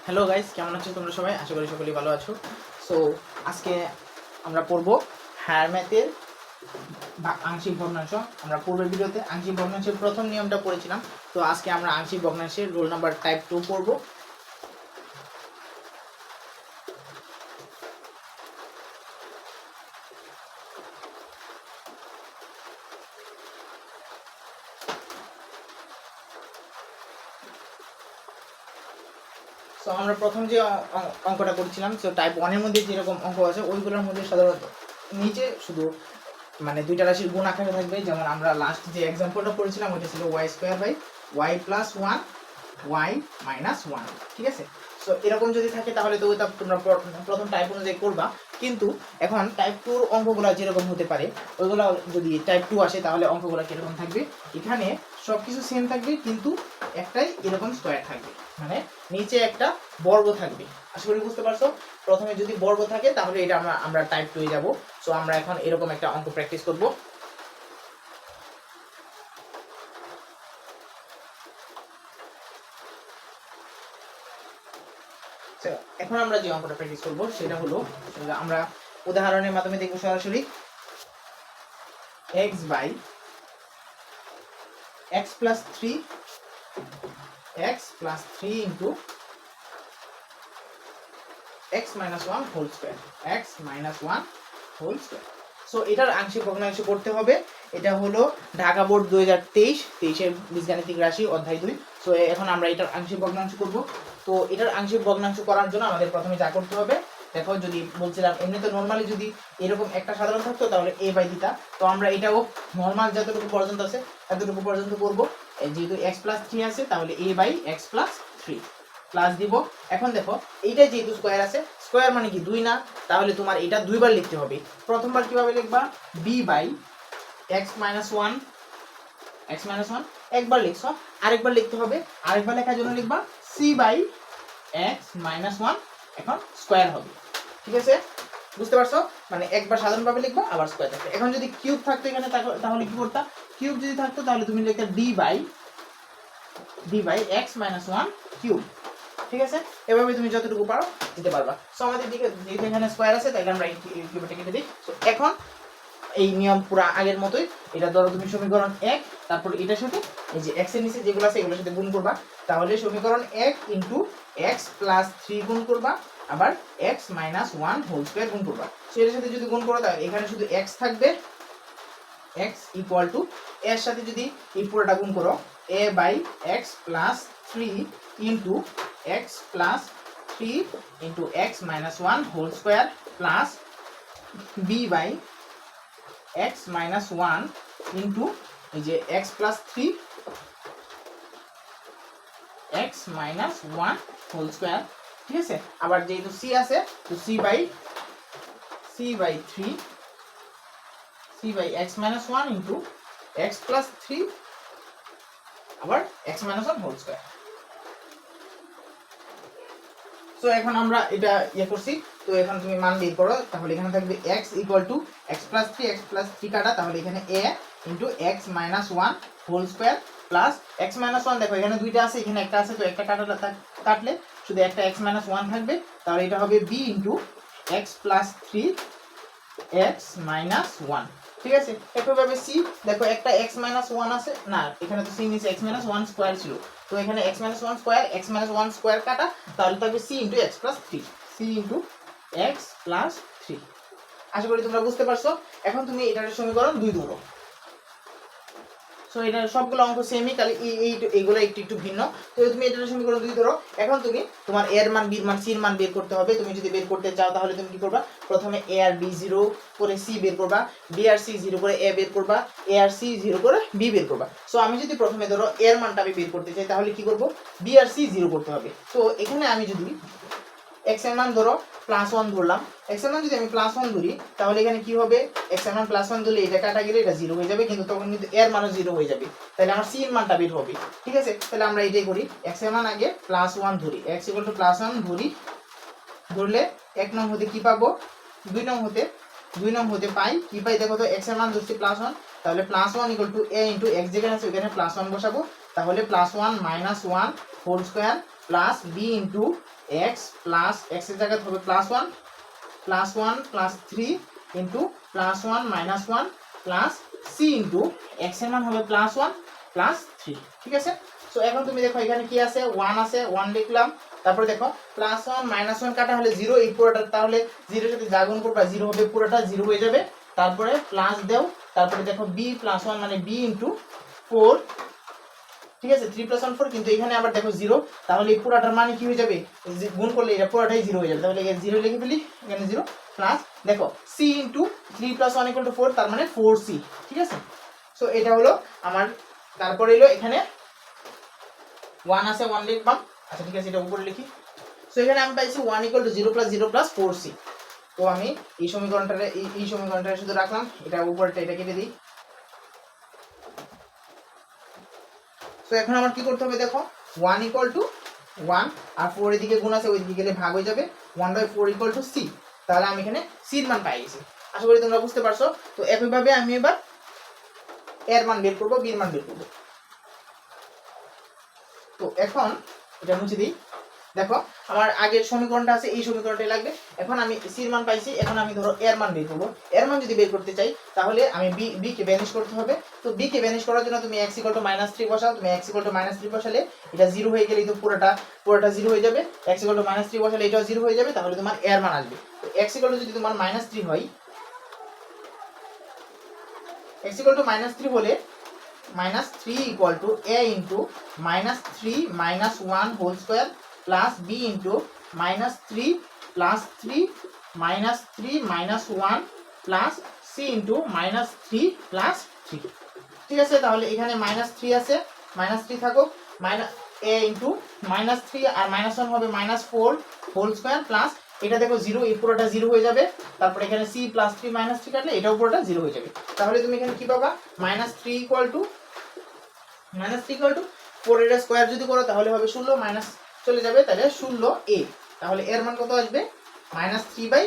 Hello guys, কেমন আছো তোমরা সবাই? আশা করি সকলেই ভালো আছো। সো আজকে আমরা পড়বো হায়ার ম্যাথের আংশিক ভগ্নাংশ। আমরা পূর্বের ভিডিওতে আংশিক ভগ্নাংশের প্রথম নিয়মটা পড়েছিলাম। তো আজকে আমরা আংশিক ভগ্নাংশের রোল নাম্বার টাইপ 2 পড়বো। সো আমরা প্রথম যে অঙ্কটা করেছিলাম, সো টাইপ 1 এর মধ্যে যেরকম অঙ্ক আছে ওইগুলোর মধ্যে সাধারণত নিচে শুধু মানে দুইটা রাশির গুণ আকারে থাকবে। যেমন আমরা লাস্ট যে এক্সাম্পলটা পড়েছিলাম ওইটা ছিল y square by y plus 1 y minus 1, ঠিক আছে? সো এরকম যদি থাকে তাহলে তো ওইটা তোমরা প্রথম টাইপ অনুযায়ী করবা। কিন্তু এখন টাইপ 2 এর অঙ্কগুলো যেরকম হতে পারে ওইগুলো যদি টাইপ 2 আসে তাহলে অঙ্কগুলো কিরকম থাকবে? এখানে সবকিছু সেম থাকবে কিন্তু একটাই এরকম স্কয়ার থাকবে, মানে নিচে একটা বর্গ থাকবে। আশা করি বুঝতে পারছো। প্রথমে যদি বর্গ থাকে তাহলে এটা আমরা টাইপ 2 এ যাব। সো আমরা এখন এরকম একটা অঙ্ক প্র্যাকটিস করব। এখন আমরা যে অঙ্কটা প্র্যাকটিস করব সেটা হলো, আমরা উদাহরণের মাধ্যমে দেখব সরাসরি x by x plus 3 into x minus 1 whole square, x minus 1 whole square. So এটার আংশিক ভগ্নাংশ করতে হবে। এটা হলো ঢাকা বোর্ড 2023-23 বীজগাণিতিক রাশি অধ্যায় 2। সো এখন আমরা এটার আংশিক ভগ্নাংশ করব। তো এটার আংশিক ভগ্নাংশ করার জন্য আমাদের প্রথমে যা করতে হবে, দেখো যদি বলছিলাম এমনিতে নরমালি যদি এরকম একটা সাধারণ থাকতো তাহলে a বাই দিতা। তো আমরা এটাও নরমাল যতটুকু পর্যন্ত আছে এতটুকু পর্যন্ত করব। যেহেতু x প্লাস 3 আছে তাহলে a by x plus 3 plus দিব। এখন দেখো এইটা যেহেতু স্কয়ার আছে, স্কয়ার মানে কি 2 না, তাহলে তোমার এটা দুইবার লিখতে হবে। প্রথমবার কিভাবে লিখবা? b by x minus 1, x minus 1 একবার লিখছো, আরেকবার লিখতে হবে। আরেকবার লেখার জন্য লিখবা c বাই x মাইনাস 1, এখন স্কয়ার হবে, ঠিক আছে? বুঝতে পারছো? মানে একবার সাধারণভাবে লিখবা আবার স্কয়ার থাকবে। এখন যদি কিউব থাকতো এখানে তাহলে কি করতা? কিউব যদি থাকতো তাহলে তুমি লিখতে d by x minus 1 cube, ঠিক আছে? এভাবে তুমি যতটুকু পারো দিতে পারবা। সো আমাদের দিকে যেহেতু এখানে স্কয়ার আছে তাই আমরা এই কিউবটা কেটে দিই। সো এখন এই নিয়ম পুরো আগের মতোই। এটা ধরো তুমি সমীকরণ 1, তারপর এটার সাথে এই যে x এর নিচে যেগুলো আছে এগুলোর সাথে গুণ করবা। তাহলে সমীকরণ 1 ইনটু x প্লাস 3 গুণ করবা, আবার x মাইনাস 1 হোল স্কয়ার গুণ করবা। সো এর সাথে যদি গুণ করো তাহলে এখানে শুধু x থাকবে, x ইকুয়াল টু এর সাথে যদি এই পুরোটা গুণ করো a by x plus 3 into x plus 3 into x minus 1 whole square plus b by x minus 1 into এই যে x plus 3 x minus 1 whole square, ঠিক আছে? আবার যেহেতু c আছে তো c by 3 c by x minus 1 into x plus 3 আবার x minus 1 whole square. So এখন আমরা এটা করছি। তো এখন তুমি মান বের করো, তাহলে এখানে থাকবে x equal to x plus 3 কাটা, তাহলে এখানে a into x minus 1 whole square plus x minus 1, দেখো এখানে দুইটা আছে এখানে একটা আছে, তো একটা কাটলে শুধু একটা x মাইনাস 1 থাকবে, তাহলে এটা হবে b into x plus 3 x minus 1, ঠিক আছে? একইভাবে c, দেখো একটা x মাইনাস 1 আছে না, এখানে তো c নিচে x মাইনাস 1 স্কয়ার ছিল, তো এখানে x minus 1 square x minus 1 square কাটা, তাহলে থাকবে c into x plus 3, c into x plus 3। আশা করি তোমরা বুঝতে পারছো। এখন তুমি এটার সমীকরণ 2 ধরো। সো এটা সবগুলো অঙ্ক সেমই, খালি এইগুলো একটু ভিন্ন। তো তুমি এটার সমীকরণ 2 ধরো। এখন তুমি তোমার a এর মান b এর মান c এর মান বের করতে হবে। তুমি যদি বের করতে চাও তাহলে তুমি কি করবা? প্রথমে a আর b 0 করে c বের করবা, b আর c 0 করে a বের করবা, a আর c 0 করে b বের করবা। সো আমি যদি প্রথমে ধরো a এর মানটা আমি বের করতে চাই তাহলে কি করব? b আর c 0 করতে হবে। তো এখানে আমি যদি x এর মান ধরো প্লাস 1 ধরলাম, x এর মান যদি আমি প্লাস 1 ধরি তাহলে এখানে কি হবে? x এর মান প্লাস 1 ধরলে এটা কাটা গেলে এটা 0 হয়ে যাবে, কিন্তু তখন কিন্তু এর মানও 0 হয়ে যাবে, তাহলে আমার c এর মানটা বের হবে, ঠিক আছে? তাহলে আমরা এটাই করি, x এর মান আগে প্লাস 1 ধরি, x ইকুয়াল টু প্লাস 1 ধরলে 1 নং হতে কি পাবো? 2 নং হতে পাই কি পাই? দেখো তো x এর মান ধরছি প্লাস 1, তাহলে plus 1 equal to a into x যেখানে আছে ওখানে প্লাস 1 বসাবো, তাহলে plus 1 minus 1 whole square plus B into x plus x এর জায়গায় হবে plus one plus three into plus one minus one plus C into x এর মান হবে প্লাস ওয়ান প্লাস থ্রি। ঠিক আছে, সো এখন তুমি দেখো এখানে কি আছে, ওয়ান আছে, ওয়ান লিখলাম। তারপরে দেখো প্লাস ওয়ান মাইনাস ওয়ান কাটা হলে জিরো, এই পুরোটা তাহলে জিরোর সাথে যা গুণ করবা জিরো হবে, পুরোটা জিরো হয়ে যাবে। তারপরে প্লাস দেও, তারপরে দেখো বি প্লাস ওয়ান মানে বি ইন্টু ফোর। ঠিক আছে, 3 + 1 4, কিন্তু এখানে আবার দেখো জিরো, তাহলে এই পুরাটার মানে কি হয়ে যাবে, গুণ করলে এটা পুরাটাই জিরো হয়ে যাবে, তাহলে এখানে জিরো লিখে ফেলি, এখানে জিরো প্লাস দেখো সি ইন্টু 3 + 1 = 4, তার মানে 4c। ঠিক আছে, সো এটা হলো আমার। তারপরে এলো এখানে 1 আছে, 1 লিখবাম। আচ্ছা ঠিক আছে, এটা উপরে লিখি। সো এখানে আমি পাইছি 1 = 0 + 0 + 4c। তো আমি এই সমীকরণটা শুধু রাখলাম, এটা উপরটা এটা কেটে দিই। তো এখন আমার কি করতে হবে, দেখো 1 = 1 আর 4 এদিকে গুণ আছে, ওইদিকে গেলে ভাগ হয়ে যাবে, 1/4 = c। তাহলে আমি এখানে c এর মান পাই গেছি। আশা করি তোমরা বুঝতে পারছো। তো একইভাবে আমি এবার এর মান বের করব, b এর মান বের করব। তো এখন এটা মুছে দিই। দেখো আমার আগের সমীকরণটা আছে, এই সমীকরণটাই লাগবে। এখন আমি c এর মান পাইছি, এখন আমি ধরো এর মান বের করব। এর মান যদি বের করতে চাই তাহলে আমি b কে ভ্যানিশ করতে হবে। তো b কে ভ্যানিশ করার জন্য তুমি x = -3 বসাও। তুমি x = -3 বসালে এটা 0 হয়ে গেলেই তো পুরোটা 0 হয়ে যাবে। x = -3 বসালে এটাও 0 হয়ে যাবে, তাহলে তোমার এর মান আসবে। তো x = যদি তোমার -3 হয়, x = -3 হলে -3 = a * -3 - 1 whole square plus b * -3 + 3 -3 - 1 plus c * -3 + 3। ঠিক আছে, তাহলে এখানে -3 আছে, -3 থাকো, a * -3 আর -1 হবে -4 হোল স্কয়ার প্লাস এটা দেখো 0, এই পুরোটা 0 হয়ে যাবে। তারপর এখানে c + 3 - 3 কাটলে এটাও পুরোটা 0 হয়ে যাবে। তাহলে তুমি এখানে কি পাবা, -3 = 4 এর স্কয়ার যদি করো তাহলে হবে 16, মাইনাস চলে যাবে, তাহলে 16a। তাহলে এর মান কত আসবে, -3/16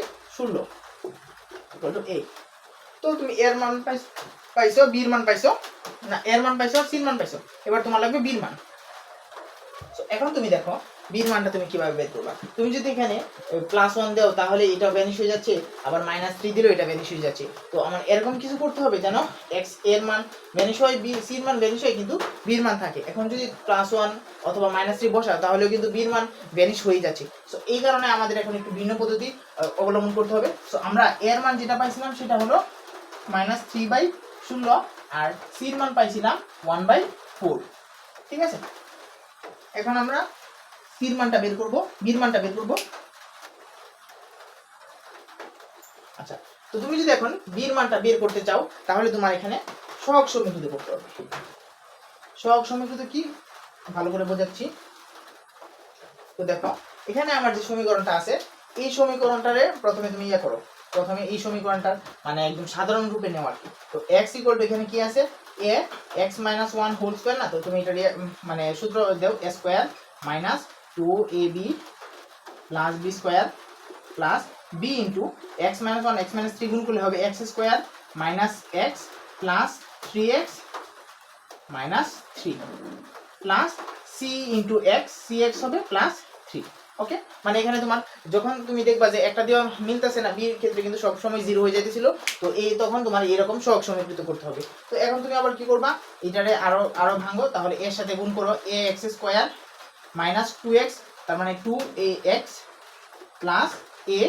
= a। তো তুমি এর মান পাইছো, b এর মান পাইছো, না এর মান পাইছো, c এর মান পাইছো, এবার তোমার লাগবে b এর মান। সো এখন তুমি দেখো b এর মানটা তুমি কিভাবে বের করবা। তুমি যদি এখানে +1 দাও তাহলে এটা ভ্যানিশ হয়ে যাচ্ছে, আবার -3 দিলেও এটা ভ্যানিশ হয়ে যাচ্ছে। তো আমার এরকম কিছু করতে হবে যেন x এর মান ভ্যানিশ হয়, b c এর মান ভ্যানিশ হয়, কিন্তু b এর মান থাকে। এখন যদি +1 অথবা -3 বসাও তাহলেও কিন্তু b এর মান ভ্যানিশ হয়ে যাচ্ছে। সো এই কারণে আমাদের এখন একটু ভিন্ন পদ্ধতি অবলম্বন করতে হবে। সো আমরা এর মান যেটা পাইছিলাম সেটা হলো -3/16 আর c এর মান পাইছিলাম 1/4। ঠিক আছে, এখন আমরা c এর মানটা বের করব, b এর মানটা বের করব। আচ্ছা, তো তুমি যদি এখন b এর মানটা বের করতে চাও তাহলে তোমার এখানে সহগ সমীকৃত করতে হবে। সহগ সমীকৃত কি, ভালো করে বোঝাচ্ছি। তো দেখো এখানে আমার যে সমীকরণটা আছে, এই সমীকরণটারে প্রথমে তুমি করো, প্রথমে এই সমীকরণটার মানে একদম সাধারণ রূপে নেওয়ার। তো x = এখানে কি আছে, a x - 1 হোল স্কয়ার, না তো তুমি এটা মানে সূত্র দাও, a square minus 2ab plus b square plus b into x - 1 x - 3 গুণ করলে হবে x square minus x plus 3x minus 3 plus c into x, cx হবে প্লাস 3। ওকে, মানে এখানে তোমার যখন তুমি দেখবা যে একটা দিয়ে মিলতেছে না, b এর ক্ষেত্রে কিন্তু সব সময় 0 হয়ে যাইতেছিল, তো এই তখন তোমার এরকম সহগ সমীকৃত করতে হবে। তো এখন তুমি আবার কি করবা, এটারে আরো ভাঙো, তাহলে এর সাথে গুণ করো, ax স্কয়ার মাইনাস 2x, তার মানে 2ax plus a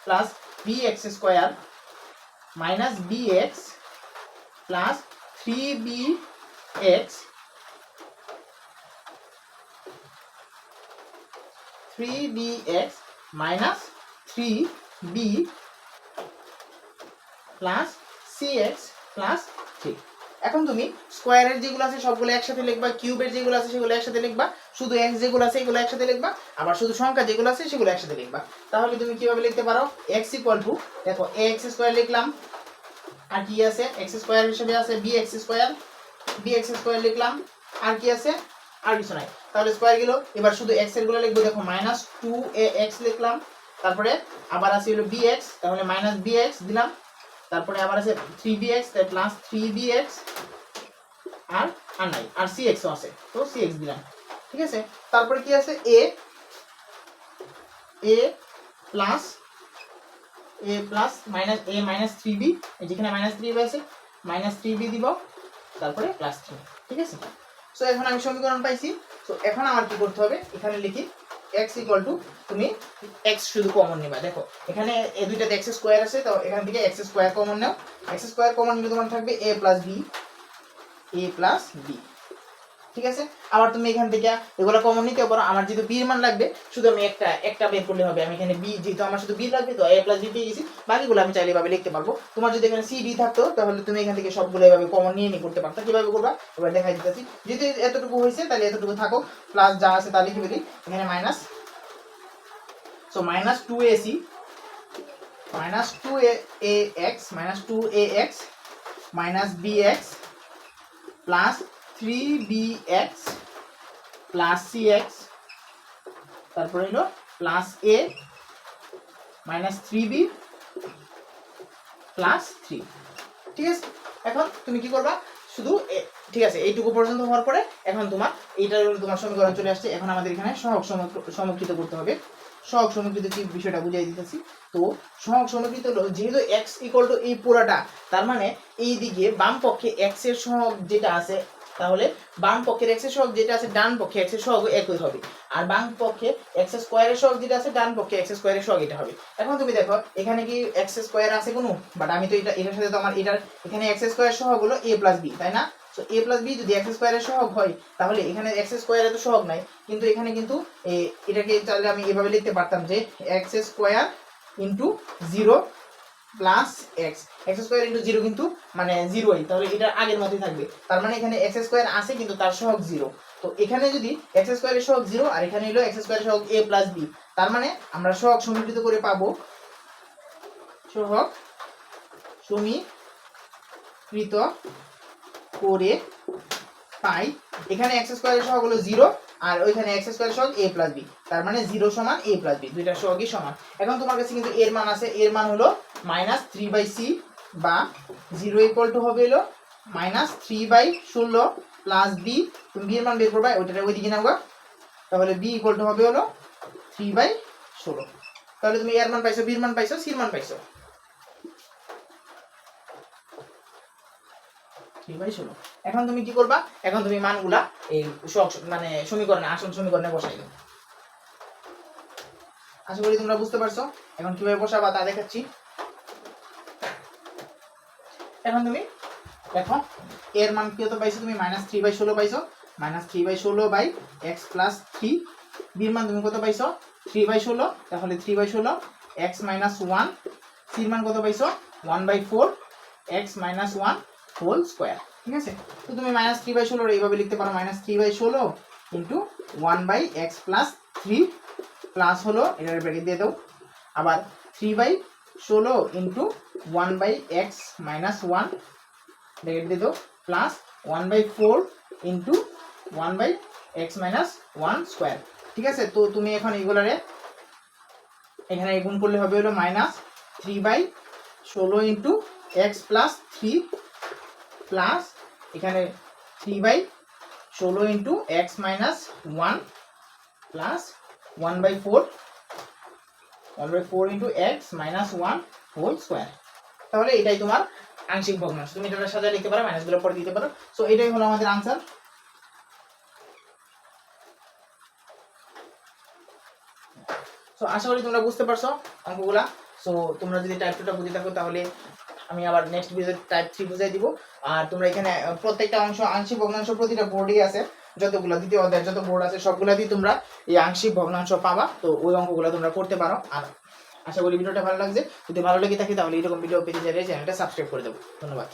plus bx square minus bx plus 3bx minus 3b plus cx plus 3। এখন তুমি স্কয়ারের যেগুলো আছে সবগুলো একসাথে লিখবা, কিউবের যেগুলো আছে সেগুলো একসাথে লিখবা, শুধু x যেগুলো আছে এগুলো একসাথে লিখবা, আবার শুধু সংখ্যা যেগুলো আছে সেগুলো একসাথে লিখবা। তাহলে তুমি কিভাবে লিখতে পারো, x = দেখো ax স্কয়ার লিখলাম, আর কি আছে x স্কয়ার হিসেবে আছে bx স্কয়ার লিখলাম, আর কি আছে, আর কিছু নাই, তাহলে স্কয়ার গেল। এবার শুধু x এর গুলো লিখবো, দেখো -2ax লিখলাম, তারপরে আবার আছে হলো bx, তাহলে -bx দিলাম, তারপরে আবার আছে 3bx, তাই প্লাস 3bx, আর নাই, আর cx ও আছে, তো cx দিলাম। ঠিক আছে, তারপরে কি আছে এ প্লাস মাইনাস এ মাইনাস 3b, যেখানে মাইনাস 3b আছে মাইনাস 3b দিব, তারপরে প্লাস 3, ঠিক আছে। সো এখন আমি সমীকরণ পাইছি। সো এখন আমার কি করতে হবে, এখানে লিখি x ইকুয়াল টু, তুমি x শুধু কমন নিবা। দেখো এখানে এই দুইটাতে x স্কয়ার আছে, তো এখান থেকে x স্কয়ার কমন নাও। x স্কয়ার কমন নিলে তোমার থাকবে a প্লাস b, ঠিক আছে। আবার তুমি এখান থেকে এগুলো কমন নিতে পারো। আমার যেহেতু b এর মান লাগবে, শুধু আমি একটা বের করলে হবে। আমি এখানে b, যেহেতু আমার শুধু b লাগবে, তো a প্লাস b পেয়ে গেছি। বাকিগুলো আমি চাইলে এভাবে লিখতে পারবো। তোমার যদি এখানে c d থাকতো, তাহলে তুমি এখান থেকে সবগুলো এভাবে কমন নিয়ে করতে পারতো। কিভাবে করবা এবার দেখাই দিতেছি। যদি এতটুকু হয়েছে তাহলে এতটুকু থাকো, প্লাস যা আছে তা লিখে ফেলি এখানে minus. So minus 2ac minus 2ax minus bx plus 3bx plus cx, তারপরে হলো plus a minus 3b plus 3, ঠিক আছে। এখন তুমি কি করবা, শুধু ঠিক আছে এইটুকু পর্যন্ত হওয়ার পরে এখন তোমার এইটার তোমার সমীকরণ চলে আসছে। এখন আমাদের এখানে সহগ সমকৃত করতে হবে। সহগ সমকৃত কি বিষয়টা বুঝাই দিতেছি। তো সহগ সমকৃত হলো, যেহেতু x ইকুয়াল টু এই পুরাটা, তার মানে এই দিকে বাম পক্ষে x এর সহগ যেটা আছে, তাহলে বাম পক্ষের x এর সহগ যেটা আছে ডান পক্ষে x এর সহগ একই হবে। আর বাম পক্ষে x স্কয়ারের সহগ যেটা আছে ডান পক্ষে x স্কয়ারের সহগ এটা হবে। এখন তুমি দেখো এখানে কি x স্কয়ার আছে কোনো, বাট আমি তো এটার সাথে তো আমার এটার এখানে x স্কয়ার সহগ হলো a প্লাস b, তাই না। সো a প্লাস b যদি x স্কয়ারের সহগ হয়, তাহলে এখানে x স্কয়ারের তো সহগ নাই, কিন্তু এখানে কিন্তু এটাকে চাইলে আমি এভাবে লিখতে পারতাম যে x square into 0 plus x square into 0 কিন্তু মানে 0ই, তাহলে এটা আগের মতই থাকবে। তার মানে এখানে x স্কয়ার আছে কিন্তু তার সহগ 0। তো এখানে যদি x স্কয়ারের সহগ 0 আর এখানে হলো x স্কয়ারের সহগ a প্লাস b, তার মানে আমরা সহগ সমীকৃত করে পাবো, সহগ সমীকৃত করে পাই এখানে x স্কয়ারের সহগ হলো 0 আর ওইখানে x স্কয়ারের সহগ a প্লাস b, তার মানে 0 সমান a প্লাস b, দুইটা সহগই সমান। এখন তোমার কাছে কিন্তু এর মান আছে, এর মান হলো মাইনাস 3/c বা 0 ইকুয়াল টু হবে হলো মাইনাস 3/16 প্লাস b। তুমি b এর মান বের করবা, ওইটা ওইদিকে নাও, তাহলে b ইকুয়াল টু হবে হলো 3/16। তাহলে তুমি এর মান পাইছো, b এর মান পাইছো, c এর মান পাইছো 3/16। এখন তুমি কি করবা, এখন তুমি মানগুলা এই মানে সমীকরণে, আসল সমীকরণে বসাই দাও। আশা করি তোমরা বুঝতে পারছো। এখন কিভাবে বসাবা তা দেখাচ্ছি। এখন তুমি দেখো এর মান কত পাইছো, তুমি মাইনাস 3/16 পাইছো, minus 3/16 by x plus 3। b এর মান তুমি কত পাইছো 3/16, তাহলে 3/16 x মাইনাস 1। c এর মান কত পাইছো 1/4 x মাইনাস 1 হোল স্কয়ার, ঠিক আছে। তো তুমি মাইনাস 3/16 এইভাবে লিখতে পারো, minus 3/16 into 1/x plus 3 plus হলো এটার ব্র্যাকেট দিয়ে দাও, আবার 3/16 ইন্টু 1/x মাইনাস 1 ব্র্যাকেট দিয়ে দাও, plus 1/4 into 1/x minus 1 square, ঠিক আছে। তো তুমি এখন এইগুলারে এখানে গুণ করলে হবে হলো minus 3/16 into x plus 3 plus এখানে 3/16 into x minus 1 plus 1/4 into x minus 1 whole square. তাহলে এটাই তোমার আংশিক ভগ্নাংশ। তুমি এটা সাজায় লিখতে পারো, মাইনাসগুলো পরে দিতে পারো। সো এটাই হলো আমাদের আনসার। সো আশা করি তোমরা বুঝতে পারছো অঙ্কগুলা। সো তোমরা যদি টাইপ 2টা বুঝে থাকো, তাহলে আমি আবার নেক্সট ভিডিওতে টাইপ 3 বুঝাই দিব। আর তোমরা এখানে প্রত্যেকটা অংশ আংশিক ভগ্নাংশ প্রতিটা বোর্ডেই আছে, যতগুলো দ্বিতীয় অধ্যায় যত বোর্ড আছে সবগুলাতেই তোমরা এই আংশিক ভগ্নাংশ পাবা। তো ওই অঙ্কগুলো তোমরা করতে পারো। আর আশা করি ভিডিওটা ভালো লাগছে। যদি ভালো লেগে থাকে তাহলে এরকম ভিডিও পেতে চাইলে চ্যানেলটা সাবস্ক্রাইব করে দেবো। ধন্যবাদ।